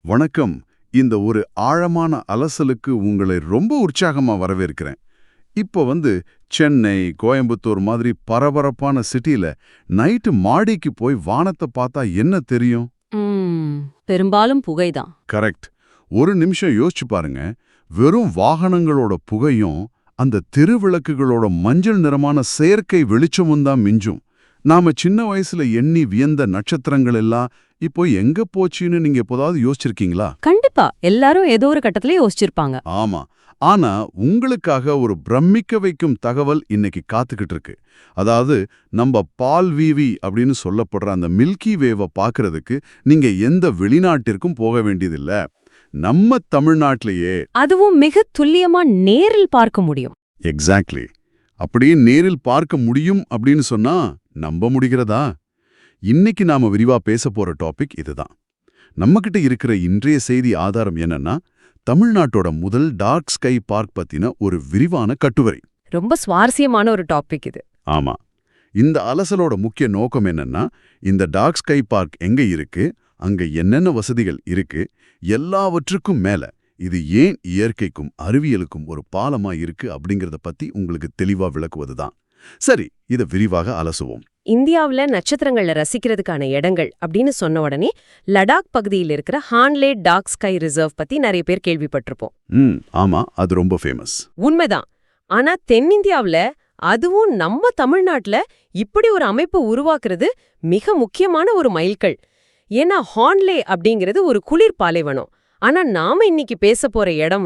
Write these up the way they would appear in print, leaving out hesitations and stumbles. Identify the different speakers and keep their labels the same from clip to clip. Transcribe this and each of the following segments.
Speaker 1: வணக்கம். இந்த ஒரு ஆழமான அலசலுக்கு உங்களை ரொம்ப உற்சாகமா வரவேற்கிறேன். சென்னை, கோயம்புத்தூர் மாதிரி பரபரப்பான சிட்டில நைட்டு மாடிக்கு போய் வானத்தை பார்த்தா என்ன தெரியும்?
Speaker 2: பெரும்பாலும் புகைதான்.
Speaker 1: கரெக்ட். ஒரு நிமிஷம் யோசிச்சு பாருங்க. வெறும் வாகனங்களோட புகையும் அந்த தெருவிளக்குகளோட மஞ்சள் நிறமான செயற்கை வெளிச்சமும் தான் மிஞ்சும். நாம சின்ன வயசுல எண்ணி வியந்த நட்சத்திரங்கள் எல்லாம் இப்போ எங்க போச்சுன்னு நீங்க எப்போதாவது யோசிச்சிருக்கீங்களா?
Speaker 2: கண்டிப்பா எல்லாரும் ஏதோ ஒரு கட்டத்திலே யோசிச்சிருப்பாங்க.
Speaker 1: ஆமா. ஆனா உங்களுக்காக ஒரு பிரமிக்க வைக்கும் தகவல் இன்னைக்கு காத்துக்கிட்டு இருக்கு. அதாவது நம்ம பால்வீவி அப்படின்னு சொல்லப்படுற அந்த மில்கி வேவை பார்க்கறதுக்கு நீங்க எந்த வெளிநாட்டிற்கும் போக வேண்டியதில்ல. நம்ம தமிழ்நாட்டிலேயே
Speaker 2: அதுவும் மிக துல்லியமா நேரில் பார்க்க முடியும்.
Speaker 1: எக்ஸாக்ட்லி. அப்படியே நேரில் பார்க்க முடியும் அப்படின்னு சொன்னா நம்ப முடிகிறதா? இன்னைக்கு நாம விரிவா பேச போற டாபிக் இதுதான். நம்மகிட்ட இருக்கிற இன்றைய செய்தி ஆதாரம் என்னன்னா, தமிழ்நாட்டோட முதல் டார்க் ஸ்கை பார்க் பத்தின ஒரு விரிவான கட்டுரை.
Speaker 2: ரொம்ப சுவாரஸ்யமான ஒரு டாபிக் இது.
Speaker 1: ஆமா. இந்த அலசலோட முக்கிய நோக்கம் என்னன்னா, இந்த டார்க் ஸ்கை பார்க் எங்க இருக்கு, அங்க என்னென்ன வசதிகள் இருக்கு, எல்லாவற்றுக்கும் மேல இது ஏன் இயற்கைக்கும் அறிவியலுக்கும் ஒரு பாலமா இருக்கு அப்படிங்கறத பத்தி உங்களுக்கு தெளிவா விளக்குவதுதான். சரி, இதை விரிவாக அலசுவோம்.
Speaker 2: இந்தியாவுல நட்சத்திரங்களை ரசிக்கிறதுக்கான இடங்கள் அப்படின்னு சொன்ன உடனே லடாக் பகுதியில் இருக்கிற ஹான்லே டார்க் ஸ்கை ரிசர்வ் பத்தி நிறைய பேர் கேள்விப்பட்டிருப்போம்.
Speaker 1: ஆமா, அது ரொம்ப ஃபேமஸ்.
Speaker 2: உண்மைதான். ஆனா தென்னிந்தியாவுல, அதுவும் நம்ம தமிழ்நாட்டுல இப்படி ஒரு அமைப்பு உருவாக்குறது மிக முக்கியமான ஒரு மைல்கல். ஏன்னா ஹான்லே அப்படிங்கிறது ஒரு குளிர் பாலைவனம். ஆனா நாம இன்னைக்கு பேச போற இடம்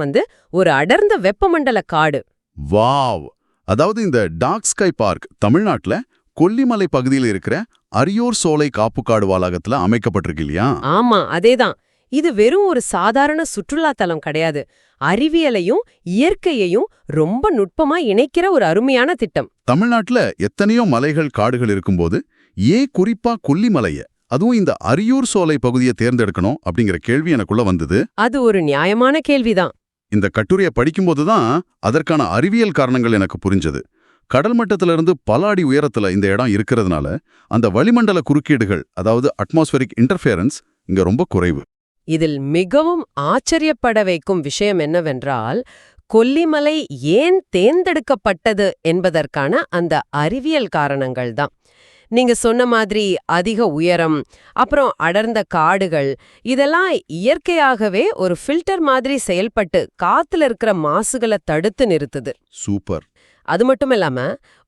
Speaker 2: ஒரு அடர்ந்த வெப்பமண்டல காடு.
Speaker 1: வாவ்! அதாவது இந்த டார்க் ஸ்கை பார்க் தமிழ்நாட்டுல கொல்லிமலை பகுதியில் இருக்கிற அரியோர் சோலை காப்புக்காடு வளாகத்துல அமைக்கப்பட்டிருக்கு இல்லையா?
Speaker 2: ஆமா, அதேதான். இது வெறும் ஒரு சாதாரண சுற்றுலா தலம் கிடையாது. அறிவியலையும் இயற்கையையும் ரொம்ப நுட்பமா இணைக்கிற ஒரு அருமையான திட்டம்.
Speaker 1: தமிழ்நாட்டுல எத்தனையோ மலைகள் காடுகள் இருக்கும்போது ஏன் குறிப்பா கொல்லிமலைய, அதுவும் இந்த அரியூர் சோலை பகுதியை தேர்ந்தெடுக்கணும் அப்படிங்கிற கேள்வி எனக்குள்ள வந்தது.
Speaker 2: அது ஒரு நியாயமான கேள்விதான்.
Speaker 1: இந்த கட்டுரையை படிக்கும்போது தான் அதற்கான அறிவியல் காரணங்கள் எனக்கு புரிஞ்சது. கடல் மட்டத்திலிருந்து பல அடி உயரத்துல இந்த இடம் இருக்கிறதுனால அந்த வளிமண்டல குறுக்கீடுகள், அதாவது அட்மாஸ்பரிக் இன்டர்ஃபியரன்ஸ் இங்க ரொம்ப குறைவு.
Speaker 2: இதில் மிகவும் ஆச்சரியப்பட வைக்கும் விஷயம் என்னவென்றால், கொல்லிமலை ஏன் தேர்ந்தெடுக்கப்பட்டது என்பதற்கான அந்த அறிவியல் காரணங்கள் தான். நீங்க சொன்ன மாதிரி அதிக உயரம், அப்புறம் அடர்ந்த காடுகள், இதெல்லாம் இயற்கையாகவே ஒரு ஃபில்டர் மாதிரி செயல்பட்டு காத்துல இருக்கிற மாசுகளை தடுத்து நிறுத்துது.
Speaker 1: சூப்பர்.
Speaker 2: அது மட்டும் இல்லாம,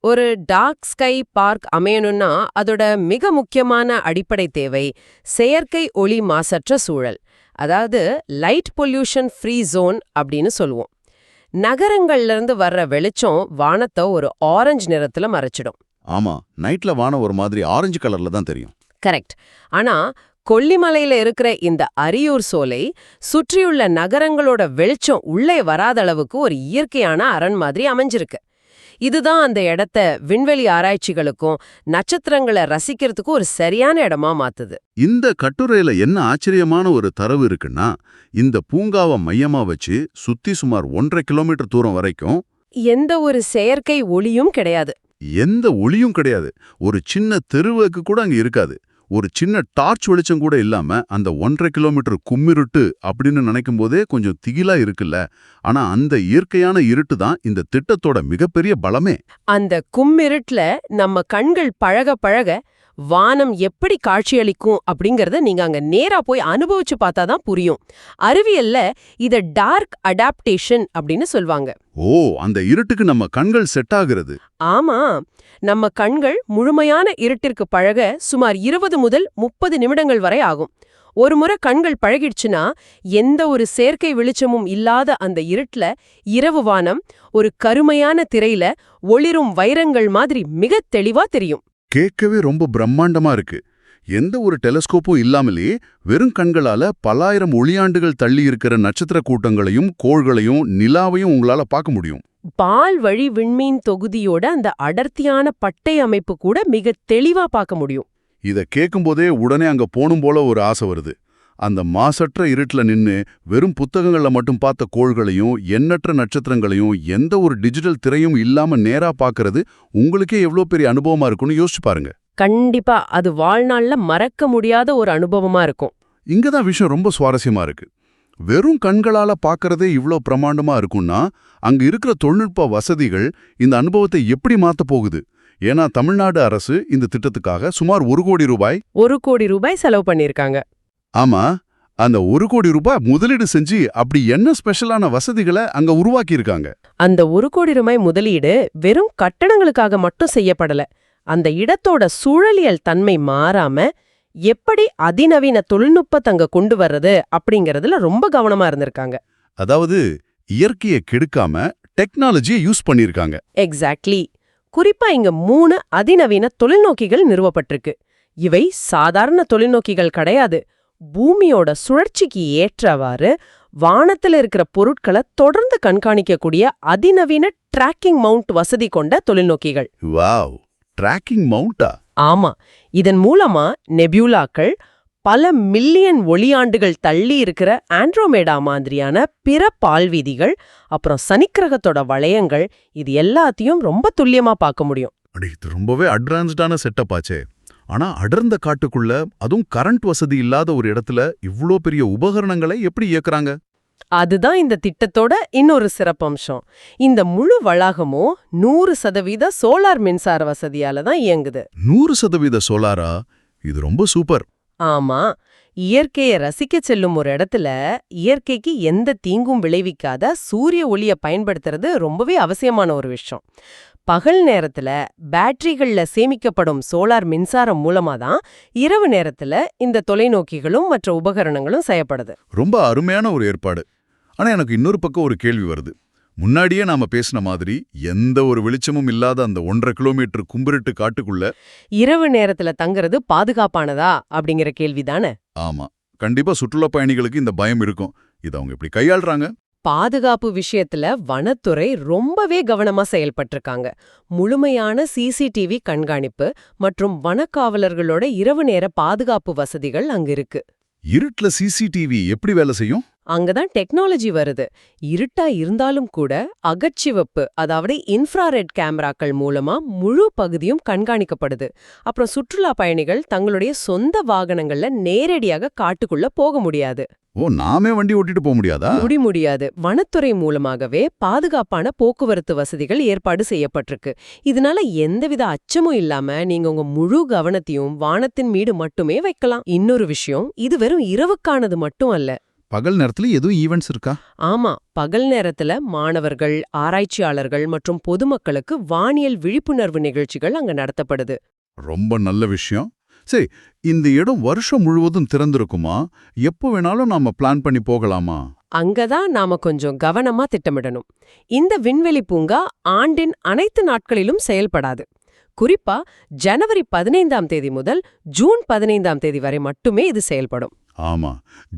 Speaker 2: ஒரு டார்க் ஸ்கை பார்க் அமையணும்னா அதோட மிக முக்கியமான அடிப்படை தேவை செயற்கை ஒளி மாசற்ற சூழல். அதாவது லைட் பொல்யூஷன் ஃப்ரீ ஜோன் அப்படின்னு சொல்லுவோம். நகரங்கள்ல இருந்து வர்ற வெளிச்சம் வானத்தை ஒரு ஆரஞ்சு நிறத்துல மறைச்சிடும்.
Speaker 1: ஆமா, நைட்ல வானம் ஒரு மாதிரி ஆரஞ்சு கலர்ல தான் தெரியும்.
Speaker 2: கரெக்ட். ஆனா கொல்லிமலையில இருக்கிற இந்த அரியூர் சோலை சுற்றியுள்ள நகரங்களோட வெளிச்சம் உள்ளே வராத அளவுக்கு ஒரு இயற்கையான அரண் மாதிரி அமைஞ்சிருக்கு. இதுதான் அந்த இடத்த விண்வெளி ஆராய்ச்சிகளுக்கும் நட்சத்திரங்களை ரசிக்கிறதுக்கும் ஒரு சரியான இடமா மாத்துது.
Speaker 1: இந்த கட்டுரையில என்ன ஆச்சரியமான ஒரு தரவு இருக்குன்னா, இந்த பூங்காவை மையமா வச்சு சுத்தி சுமார் 1.5 கிலோமீட்டர் தூரம் வரைக்கும்
Speaker 2: எந்த ஒரு செயற்கை ஒளியும் கிடையாது.
Speaker 1: எந்த ஒளியும் கிடையாது. ஒரு சின்ன தெருவுக்கு கூட அங்க இருக்காது. ஒரு சின்ன டார்ச் வெளிச்சம் கூட இல்லாம அந்த 1.5 கிலோமீட்டர் கும்மிருட்டு அப்படின்னு நினைக்கும் போதே கொஞ்சம் திகிலா இருக்குல்ல. ஆனா அந்த இயற்கையான இருட்டு தான் இந்த திட்டத்தோட மிகப்பெரிய பலமே.
Speaker 2: அந்த கும்மிருட்டுல நம்ம கண்கள் பழக பழக வானம் எப்படி காட்சியளிக்கும் அப்படிங்கறத நீங்க அங்க நேரா போய் அனுபவிச்சு பார்த்தாதான் புரியும். அறிவியல்ல இத டார்க் அடாப்டேஷன் அப்படின்னு சொல்வாங்க.
Speaker 1: ஓ, அந்த இருட்டுக்கு நம்ம கண்கள் செட் ஆகுறது.
Speaker 2: ஆமா, நம்ம கண்கள் முழுமையான இருட்டிற்கு பழக சுமார் 20 முதல் 30 நிமிடங்கள் வரை ஆகும். ஒரு முறை கண்கள் பழகிடுச்சுன்னா எந்த ஒரு செயற்கை வெளிச்சமும் இல்லாத அந்த இருட்டுல இரவு வானம் ஒரு கருமையான திரையில ஒளிரும் வைரங்கள் மாதிரி மிக தெளிவா தெரியும்.
Speaker 1: கேட்கவே ரொம்ப பிரம்மாண்டமா இருக்கு. எந்த ஒரு டெலஸ்கோப்பும் இல்லாமலே வெறும் கண்களால பல்லாயிரம் ஒளியாண்டுகள் தள்ளி இருக்கிற நட்சத்திர கூட்டங்களையும் கோள்களையும் நிலாவையும் உங்களால பார்க்க முடியும்.
Speaker 2: பால் வழி விண்மீன் தொகுதியோட அந்த அடர்த்தியான பட்டை அமைப்பு கூட மிக தெளிவா பார்க்க முடியும்.
Speaker 1: இத கேட்கும்போதே உடனே அங்க போணும் போல ஒரு ஆசை வருது. அந்த மாசற்ற இருட்டுல நின்னு வெறும் புத்தகங்கள்ல மட்டும் பார்த்த கோள்களையும் எண்ணற்ற நட்சத்திரங்களையும் எந்த ஒரு டிஜிட்டல் திரையும் இல்லாம நேரா பார்க்கறது உங்களுக்கே எவ்வளோ பெரிய அனுபவமா இருக்கும்னு யோசிச்சு பாருங்க.
Speaker 2: கண்டிப்பா அது வாழ்நாள்ல மறக்க முடியாத ஒரு அனுபவமா இருக்கும்.
Speaker 1: இங்கதான் விஷயம் ரொம்ப சுவாரஸ்யமா இருக்கு. வெறும் கண்களால பார்க்கறதே இவ்ளோ பிரமாண்டமா இருக்கும்னா அங்க இருக்கிற தொழில்நுட்ப வசதிகள் இந்த அனுபவத்தை எப்படி மாத்த போகுது? ஏன்னா தமிழ்நாடு அரசு இந்த திட்டத்துக்காக சுமார் 1 கோடி ரூபாய்
Speaker 2: 1 கோடி ரூபாய் செலவு பண்ணிருக்காங்க.
Speaker 1: ஆமா, அந்த 1 கோடி ரூபாய் முதலீடு செஞ்சு அப்படி என்ன ஸ்பெஷலான வசதிகளை அங்க உருவாக்கி இருக்காங்க?
Speaker 2: அந்த 1 கோடி ரூபாய் முதலீடு வெறும் கட்டடங்களுக்காக மட்டும் செய்யப்படல. அந்த இடத்தோட சூழலியல் தன்மை மாறாம எப்படி அதிநவீன தொழில்நுட்பத்தை அங்க கொண்டு வர்றது அப்படிங்கறதுல ரொம்ப கவனமா இருந்திருக்காங்க.
Speaker 1: அதாவது இயற்கையை கெடுக்காம டெக்னாலஜியை யூஸ் பண்ணிருக்காங்க.
Speaker 2: எக்ஸாக்ட்லி. குறிப்பா இங்க 3 அதிநவீன தொழில்நோக்கிகள் நிறுவப்பட்டிருக்கு. இவை சாதாரண தொழில்நோக்கிகள் கிடையாது. பூமியோட சுழற்சிக்கு ஏற்றவாறு வானத்துல இருக்கிற பொருட்களை தொடர்ந்து கண்காணிக்கக்கூடிய அதிநவீன டிராக்கிங் மவுண்ட் வசதி கொண்ட தொழில்நோக்கிகள்.
Speaker 1: Wow, tracking மவுண்டா?
Speaker 2: ஆமா, இதன் மூலமா நெபியூலாக்கள், பல மில்லியன் ஒளியாண்டுகள் தள்ளி இருக்கிற ஆண்ட்ரோமேடா மாதிரியான பிற பால்வீதிகள், அப்புறம் சனிக்கிரகத்தோட வளையங்கள், இது எல்லாத்தையும் ரொம்ப துல்லியமா பார்க்க முடியும்.
Speaker 1: இது ரொம்பவே அட்வான்ஸ்டான செட்டப் ஆச்சே. ஆனா அடர்ந்த காட்டுக்குள்ள, அதுவும் கரண்ட் வசதி இல்லாத ஒரு இடத்துல இவ்ளோ பெரிய உபகரணங்களை எப்படி இயக்குறாங்க?
Speaker 2: அதுதான் இந்த திட்டத்தோட இன்னொரு சிறப்பம்சம். இந்த முழு வளாகமும் 100% சோலார் மின்சார வசதியால தான் இயங்குது.
Speaker 1: 100% சோலாரா? இது ரொம்ப சூப்பர்.
Speaker 2: ஆமா, இயற்கையை ரசிக்கச் செல்லும் ஒரு இடத்துல இயற்கைக்கு எந்த தீங்கும் விளைவிக்காத சூரிய ஒளியை பயன்படுத்துறது ரொம்பவே அவசியமான ஒரு விஷயம். பகல் நேரத்துல பேட்டரிகள்ல சேமிக்கப்படும் சோலார் மின்சாரம் மூலமா தான் இரவு நேரத்துல இந்த தொலைநோக்கிகளும் மற்ற உபகரணங்களும் செய்யப்படுது.
Speaker 1: ரொம்ப அருமையான ஒரு ஏற்பாடு. ஆனா எனக்கு இன்னொரு பக்கம் ஒரு கேள்வி வருது. முன்னாடியே நாம பேசின மாதிரி எந்த ஒரு வெளிச்சமும் இல்லாத அந்த 1.5 கிலோமீட்டர் கும்பிருட்டு காட்டுக்குள்ள
Speaker 2: இரவு நேரத்துல தங்குறது பாதுகாப்பானதா அப்படிங்கிற கேள்விதானே.
Speaker 1: ஆமா, கண்டிப்பா சுற்றுலா பயணிகளுக்கு இந்த பயம் இருக்கும். இதை அவங்க எப்படி கையாள்றாங்க?
Speaker 2: பாதுகாப்பு விஷயத்துல வனத்துறை ரொம்பவே கவனமா செயல்பட்டிருக்காங்க. முழுமையான சிசிடிவி கண்காணிப்பு மற்றும் வனக்காவலர்களோட இரவு நேர பாதுகாப்பு வசதிகள் அங்க இருக்கு.
Speaker 1: இருட்டுல சிசிடிவி எப்படி வேலை செய்யும்?
Speaker 2: அங்கதான் டெக்னாலஜி வருது. இருட்டா இருந்தாலும் கூட அகச்சிவப்பு, அதாவது இன்ஃப்ராரெட் கேமராக்கள் மூலமா முழு பகுதியும் கண்காணிக்கப்படுது. அப்புறம் சுற்றுலா பயணிகள் தங்களுடைய சொந்த வாகனங்கள்ல நேரடியாக காட்டுக்குள்ள போக முடியாது.
Speaker 1: ஓ, நாமே வண்டி ஓட்டிட்டு போக முடியாதா?
Speaker 2: முடியாது. வனத்துறை மூலமாகவே பாதுகாப்பான போக்குவரத்து வசதிகள் ஏற்பாடு செய்யப்பட்டிருக்கு. இதனால எந்தவித அச்சமும் இல்லாம நீங்க உங்க முழு கவனத்தையும் வானத்தின் மீது மட்டுமே வைக்கலாம். இன்னொரு விஷயம், இது வெறும் இரவுக்கானது மட்டும் அல்ல.
Speaker 1: பகல் நேரத்துல எதுவும் ஈவெண்ட்ஸ் இருக்கா?
Speaker 2: ஆமா, பகல் நேரத்துல மாணவர்கள், ஆராய்ச்சியாளர்கள் மற்றும் பொதுமக்களுக்கு வானியல் விழிப்புணர்வு நிகழ்ச்சிகள் அங்க நடத்தப்படுது.
Speaker 1: ரொம்ப நல்ல விஷயம். சரி, இந்த இடம் வருஷம் முழுவதும் திறந்திருக்குமா? எப்போ வேணாலும் நாம பிளான் பண்ணி போகலாமா?
Speaker 2: அங்கதான் நாம கொஞ்சம் கவனமா திட்டமிடணும். இந்த விண்வெளி பூங்கா ஆண்டின் அனைத்து நாட்களிலும் செயல்படாது. குறிப்பா ஜனவரி 15ஆம் தேதி முதல் ஜூன் 15ஆம் தேதி வரை மட்டுமே இது செயல்படும்.
Speaker 1: ஆமா,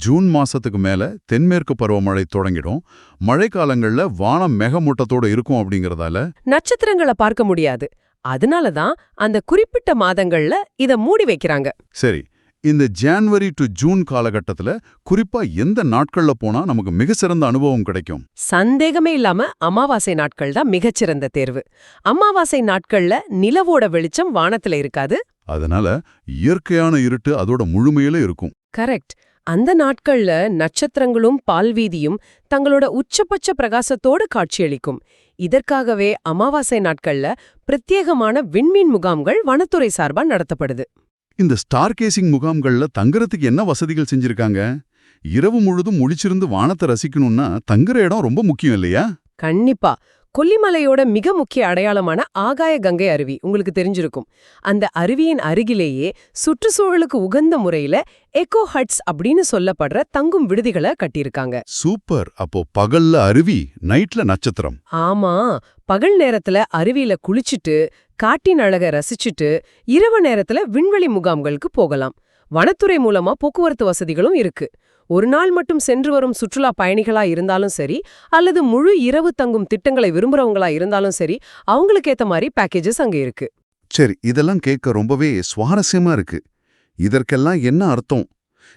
Speaker 1: ஜூன் மாசத்துக்கு மேல தென்மேற்கு பருவமழை தொடங்கிடும். மழைக்காலங்கள்ல வானம் மேகமூட்டத்தோட இருக்கும். அப்படிங்கறதால
Speaker 2: நட்சத்திரங்களை பார்க்க முடியாது. அதனாலதான் அந்த குறிப்பிட்ட மாதங்கள்ல இத மூடி வைக்கிறாங்க.
Speaker 1: சரி, இந்த ஜனவரி டு ஜூன் காலகட்டத்துல குறிப்பா எந்த நாட்கள்ல போனா நமக்கு மிக சிறந்த அனுபவம் கிடைக்கும்?
Speaker 2: சந்தேகமே இல்லாம அமாவாசை நாட்கள் தான் மிகச்சிறந்த தேர்வு. அமாவாசை நாட்கள்ல நிலவோட வெளிச்சம் வானத்துல இருக்காது.
Speaker 1: அதனால இயற்கையான இருட்டு அதோட முழுமையில இருக்கும்.
Speaker 2: கரெக்ட். அந்த நாட்கள்ல நட்சத்திரங்களும் பால்வீதியும் தங்களோட உச்சபட்ச பிரகாசத்தோடு காட்சியளிக்கும். இதற்காகவே அமாவாசை நாட்கள்ல பிரத்யேகமான விண்மீன் முகாம்கள் வனத்துறை சார்பா நடத்தப்படுது.
Speaker 1: இந்த ஸ்டார் கேசிங் முகாம்கள்ல தங்குறதுக்கு என்ன வசதிகள் செஞ்சிருக்காங்க? இரவு முழுதும் முழிச்சிருந்து வானத்தை ரசிக்கணும்னா தங்குற இடம் ரொம்ப முக்கியம் இல்லையா?
Speaker 2: கண்டிப்பா. கொல்லிமலையோட மிக முக்கிய அடையாளமான ஆகாய கங்கை அருவி உங்களுக்கு தெரிஞ்சிருக்கும். அந்த அருவியின் அருகிலேயே சுற்றுச்சூழலுக்கு உகந்த முறையில எக்கோ ஹட்ஸ் அப்படின்னு சொல்லப்படுற தங்கும் விடுதிகளை கட்டியிருக்காங்க.
Speaker 1: சூப்பர். அப்போ பகல்ல அருவி, நைட்ல நட்சத்திரம்.
Speaker 2: ஆமா, பகல் நேரத்துல அருவியில குளிச்சுட்டு காட்டின் அழக ரசிச்சுட்டு இரவு நேரத்துல விண்வெளி முகாம்களுக்கு போகலாம். வனத்துறை மூலமா போக்குவரத்து வசதிகளும் இருக்கு. ஒரு நாள் மட்டும் சென்று வரும் சுற்றுலா பயணிகளா இருந்தாலும் சரி, அல்லது முழு இரவு தங்கும் திட்டங்களை விரும்புறவங்களா இருந்தாலும் சரி, அவங்களுக்கு ஏத்த மாதிரி பேக்கேஜஸ் அங்க இருக்கு.
Speaker 1: சரி, இதெல்லாம் கேட்க ரொம்பவே சுவாரஸ்யமா இருக்கு. இதற்கெல்லாம் என்ன அர்த்தம்?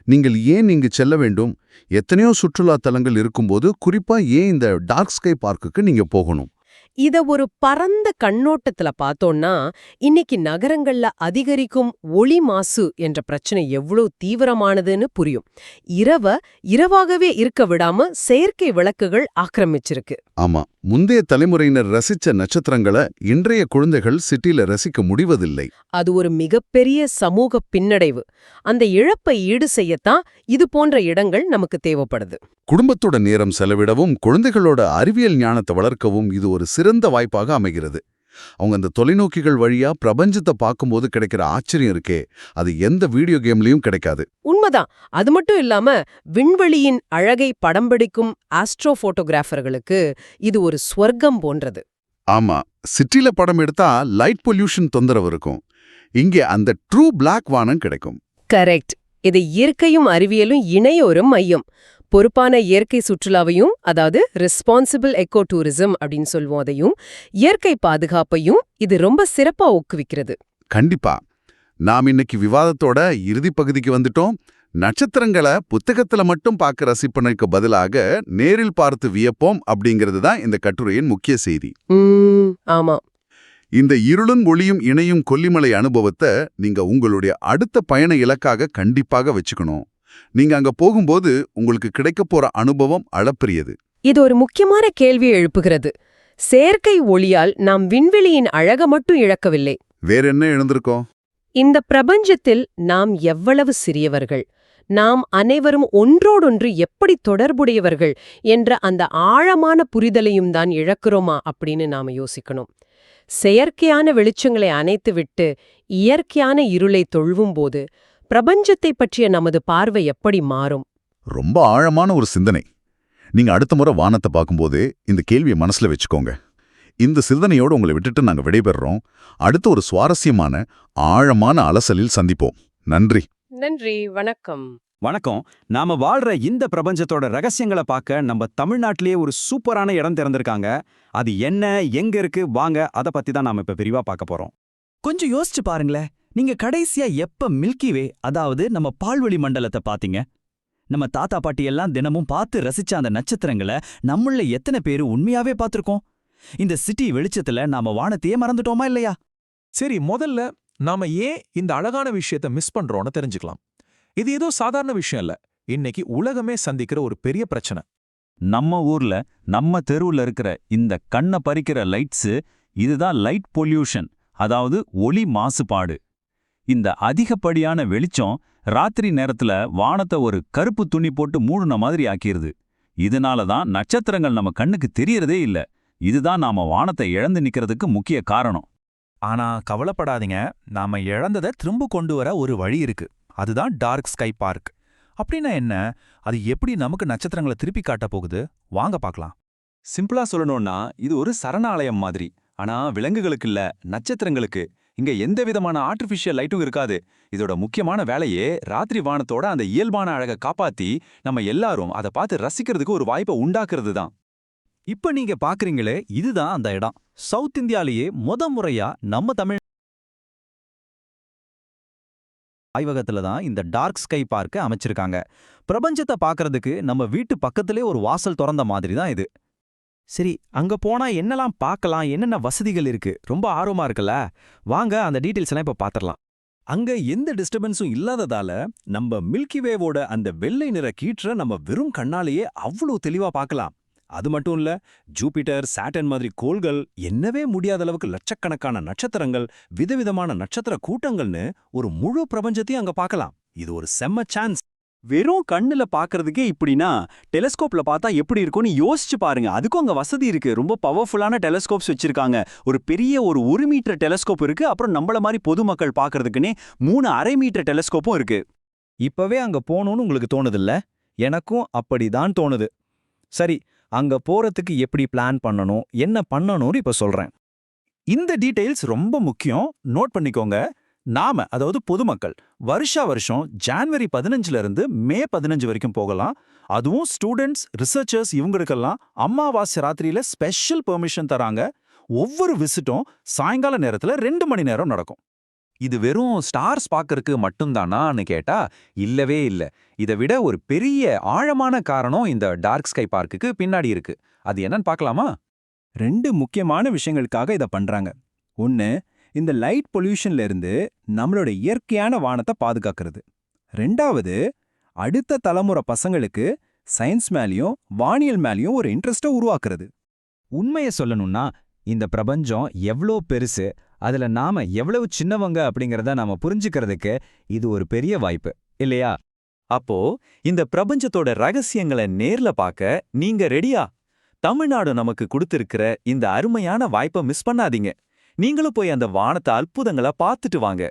Speaker 1: நீங்கள் ஏன் இங்கு செல்ல வேண்டும்? எத்தனையோ சுற்றுலா தலங்கள் இருக்கும்போது குறிப்பா ஏன் இந்த டார்க் ஸ்கை பார்க்குக்கு நீங்க போகணும்?
Speaker 2: இத ஒரு பரந்த கண்ணோட்டத்துல பார்த்தோம்னா இன்னைக்கு நகரங்கள்ல அதிகரிக்கும் ஒளி மாசு என்ற பிரச்சனை எவ்வளவு தீவிரமானதுன்னு புரியும். இரவாகவே இருக்க விடாம செயற்கை விளக்குகள் ஆக்கிரமிச்சிருக்கு.
Speaker 1: ஆமா, முந்தைய தலைமுறையினர் ரசிச்ச நட்சத்திரங்களை இன்றைய குழந்தைகள் சிட்டில ரசிக்க முடிவதில்லை.
Speaker 2: அது ஒரு மிகப்பெரிய சமூக பின்னடைவு. அந்த இழப்பை ஈடு செய்யத்தான் இது போன்ற இடங்கள் நமக்கு தேவைப்படுது.
Speaker 1: குடும்பத்தோட நேரம் செலவிடவும் குழந்தைகளோட அறிவியல் ஞானத்தை வளர்க்கவும் இது ஒரு சிறந்த வாய்ப்பாக அமைகிறது. அவங்க அந்த தொலைநோக்கிகள் வழியா பிரபஞ்சத்தை பார்க்கும்போது கிடைக்கிற ஆச்சரியம் இருக்கே, அது எந்த வீடியோ கேம்லயும் கிடைக்காது.
Speaker 2: உண்மைதான். அது மட்டும் இல்லாம விண்வெளியின் அழகை படம் பிடிக்கும் ஆஸ்ட்ரோ போட்டோகிராஃபர்களுக்கு இது ஒரு ஸ்வர்க்கம் போன்றது.
Speaker 1: ஆமா, சிட்டில படம் எடுத்தா லைட் பொல்யூஷன் தொந்தரவு இருக்கும். இங்கே அந்த ட்ரூ பிளாக் வானம் கிடைக்கும்.
Speaker 2: கரெக்ட். இது இயற்கையும் அறிவியலும் இணையோரு மையம். பொறுப்பான இயற்கை சுற்றுலாவையும், அதாவது ரெஸ்பான்சிபிள் எக்கோ டூரிசம் அப்படின்னு சொல்லுவோம், அதையும் இயற்கை பாதுகாப்பையும் இது ரொம்ப சிறப்பா ஊக்குவிக்கிறது.
Speaker 1: கண்டிப்பா. நாம் இன்னைக்கு விவாதத்தோட இறுதி பகுதிக்கு வந்துட்டோம். நட்சத்திரங்களை புத்தகத்துல மட்டும் பார்க்க ரசிப்பதற்கு பதிலாக நேரில் பார்த்து வியப்போம் அப்படிங்கிறது தான் இந்த கட்டுரையின் முக்கிய செய்தி.
Speaker 2: ஆமா.
Speaker 1: இந்த இருளும் ஒளியும் இணையும் கொல்லிமலை அனுபவத்தை நீங்க உங்களுடைய அடுத்த பயண இலக்காக கண்டிப்பாக வச்சுக்கணும். நீங்க அங்க போகும்போது உங்களுக்கு கிடைக்க போற அனுபவம் அளப்பரியது.
Speaker 2: இது ஒரு முக்கியமான கேள்வியை எழுப்புகிறது. செயற்கை ஒளியால் நாம் விண்வெளியின் அழக மட்டும் இழக்கவில்லை.
Speaker 1: வேற என்ன எழுந்திருக்கோம்?
Speaker 2: இந்த பிரபஞ்சத்தில் நாம் எவ்வளவு சிறியவர்கள், நாம் அனைவரும் ஒன்றோடொன்று எப்படி தொடர்புடையவர்கள் என்ற அந்த ஆழமான புரிதலையும் தான் இழக்கிறோமா அப்படின்னு நாம யோசிக்கணும். செயற்கையான வெளிச்சங்களை அணைத்துவிட்டு இயற்கையான இருளை தொழுவும்போது பிரபஞ்சத்தை பற்றிய நமது பார்வை எப்படி மாறும்?
Speaker 1: ரொம்ப ஆழமான ஒரு சிந்தனை. நீங்க அடுத்த முறை வானத்தை பார்க்கும்போது இந்த கேள்வியை மனசுல வச்சுக்கோங்க. இந்த சிந்தனையோடு உங்களை விட்டுட்டு நாங்க விடைபெறுறோம். அடுத்த ஒரு சுவாரஸ்யமான ஆழமான அலசலில் சந்திப்போம். நன்றி.
Speaker 2: நன்றி. வணக்கம்.
Speaker 3: வணக்கம். நாம வாழ்ற இந்த பிரபஞ்சத்தோட ரகசியங்களை பார்க்க நம்ம தமிழ்நாட்டிலேயே ஒரு சூப்பரான இடம் திறந்திருக்காங்க. அது என்ன, எங்க இருக்கு, வாங்க அதை பத்தி தான் நாம இப்ப விரிவா பார்க்க போறோம்.
Speaker 4: கொஞ்சம் யோசிச்சு பாருங்களேன். நீங்க கடைசியா எப்ப மில்கிவே, அதாவது நம்ம பால்வெளி மண்டலத்தை பாத்தீங்க? நம்ம தாத்தா பாட்டி எல்லாம் தினமும் பார்த்து ரசிச்ச அந்த நட்சத்திரங்களை நம்மள எத்தனை பேரு உண்மையாவே பார்த்திருக்கோம்? இந்த சிட்டி வெளிச்சத்துல நாம வானத்தையே மறந்துட்டோமா இல்லையா?
Speaker 5: சரி, முதல்ல நாம ஏன் இந்த அழகான விஷயத்தை மிஸ் பண்றோம்னு தெரிஞ்சுக்கலாம். இது ஏதோ சாதாரண விஷயம் இல்ல. இன்னைக்கு உலகமே சந்திக்கிற ஒரு பெரிய பிரச்சனை.
Speaker 6: நம்ம ஊர்ல நம்ம தெருவுல இருக்கிற இந்த கண்ணை பறிக்கிற லைட்ஸு, இதுதான் லைட் பொல்யூஷன், அதாவது ஒளி மாசுபாடு. இந்த அதிகப்படியான வெளிச்சம் ராத்திரி நேரத்துல வானத்தை ஒரு கருப்பு துணி போட்டு மூடுன மாதிரி ஆக்கிருது. இதனால தான் நட்சத்திரங்கள் நம்ம கண்ணுக்கு தெரியறதே இல்ல. இதுதான் நாம வானத்தை இழந்து நிக்கிறதுக்கு முக்கிய காரணம்.
Speaker 4: ஆனா கவலைப்படாதீங்க, நாம இழந்ததை திரும்ப கொண்டு வர ஒரு வழி இருக்கு. அதுதான் டார்க் ஸ்கை பார்க். அப்படின்னா என்ன? அது எப்படி நமக்கு நட்சத்திரங்களை திருப்பி காட்ட போகுது? வாங்க பார்க்கலாம்.
Speaker 3: சிம்பிளா சொல்லணும்னா இது ஒரு சரணாலயம் மாதிரி. ஆனா விலங்குகளுக்கு இல்ல, நட்சத்திரங்களுக்கு. இங்க எந்த விதமான ஆர்டிஃபிஷியல் லைட்டும் இருக்காது. இதோட முக்கியமான வேலையே ராத்திரி வானத்தோட அந்த இயல்பான அழகை காப்பாத்தி நம்ம எல்லாரும் அதை பார்த்து ரசிக்கிறதுக்கு ஒரு வாய்ப்பை உண்டாக்குறது தான்.
Speaker 4: இப்ப நீங்க பாக்குறீங்களே, இதுதான் அந்த இடம். சவுத் இந்தியாலேயே முறையா நம்ம தமிழ் ஆய்வகத்துல தான் இந்த டார்க் ஸ்கை பார்க்க அமைச்சிருக்காங்க. பிரபஞ்சத்தை பார்க்கறதுக்கு நம்ம வீட்டு பக்கத்திலே ஒரு வாசல் திறந்த மாதிரி தான் இது. சரி, அங்க போனா என்னெல்லாம் பார்க்கலாம், என்னென்ன வசதிகள் இருக்கு? ரொம்ப ஆர்வமா இருக்குல்ல? வாங்க அந்த டீடைல்ஸ் எல்லாம் இப்ப பாத்திரலாம்.
Speaker 3: அங்க எந்த டிஸ்டர்பன்ஸும் இல்லாததால நம்ம மில்கிவேவோட அந்த வெள்ளை நிற கீற்ற நம்ம வெறும் கண்ணாலேயே அவ்வளவு தெளிவா பார்க்கலாம். அது மட்டும் இல்ல, ஜூபிட்டர், சாட்டர்ன் மாதிரி கோள்கள், என்னவே முடியாத அளவுக்கு லட்சக்கணக்கான நட்சத்திரங்கள், விதவிதமான நட்சத்திர கூட்டங்கள்னு ஒரு முழு பிரபஞ்சத்தையும் அங்க பார்க்கலாம். இது ஒரு செம்ம சான்ஸ். வெறும் கண்ணுல பாக்குறதுக்கே இப்படின்னா டெலிஸ்கோப்ல பார்த்தா எப்படி இருக்கும்னு யோசிச்சு பாருங்க. அதுக்கும் அங்க வசதி இருக்கு. ரொம்ப பவர்ஃபுல்லான டெலிஸ்கோப்ஸ் வச்சிருக்காங்க. ஒரு பெரிய 1 மீட்டர் டெலிஸ்கோப் இருக்கு. அப்புறம் நம்மள மாதிரி பொதுமக்கள் பாக்குறதுக்குன்னே 3 1/2 மீட்டர் டெலிஸ்கோப்பும் இருக்கு.
Speaker 4: இப்பவே அங்க போகணும்னு உங்களுக்கு தோணுதில்ல? எனக்கும் அப்படிதான் தோணுது. சரி, அங்க போறதுக்கு எப்படி பிளான் பண்ணணும், என்ன பண்ணணும்னு இப்ப சொல்றேன். இந்த டீடைல்ஸ் ரொம்ப முக்கியம், நோட் பண்ணிக்கோங்க. நாம, அதாவது பொதுமக்கள், வருஷம் ஜான்வரி 15ல இருந்து மே 15 வரைக்கும் போகலாம். அதுவும் ஸ்டூடெண்ட்ஸ், ரிசர்ச்சர்ஸ் இவங்களுக்கெல்லாம் அமாவாசை ராத்திரியில ஸ்பெஷல் பெர்மிஷன் தராங்க. ஒவ்வொரு விசிட்டும் சாயங்கால நேரத்துல 2 மணி நேரம் நடக்கும்.
Speaker 3: இது வெறும் ஸ்டார்ஸ் பார்க்கறதுக்கு மட்டும்தானான்னு கேட்டா இல்லவே இல்ல. இதை விட ஒரு பெரிய ஆழமான காரணம் இந்த டார்க் ஸ்கை பார்க்குக்கு பின்னாடி இருக்கு. அது என்னன்னு பார்க்கலாமா? 2 முக்கியமான விஷயங்களுக்காக இத பண்றாங்க. ஒன்னு, இந்த லைட் பொல்யூஷன்ல இருந்து நம்மளோட இயற்கையான வானத்தை பாதுகாக்கிறது. 2வது, அடுத்த தலைமுறை பசங்களுக்கு சயின்ஸ் மேலயும் வானியல் மேலயும் ஒரு இன்ட்ரெஸ்ட உருவாக்குறது.
Speaker 4: உண்மைய சொல்லணும்னா இந்த பிரபஞ்சம் எவ்ளோ பெருசு, அதுல நாம எவ்வளவு சின்னவங்க அப்படிங்கறத நாம புரிஞ்சுக்கிறதுக்கு இது ஒரு பெரிய வாய்ப்பு இல்லையா?
Speaker 7: அப்போ இந்த பிரபஞ்சத்தோட ரகசியங்களை நேர்ல பார்க்க நீங்க ரெடியா? தமிழ்நாடு நமக்கு கொடுத்திருக்கிற இந்த அருமையான வாய்ப்பை மிஸ் பண்ணாதீங்க. நீங்களும் போய் அந்த வானத்தை அற்புதங்களை பார்த்துட்டு வாங்க.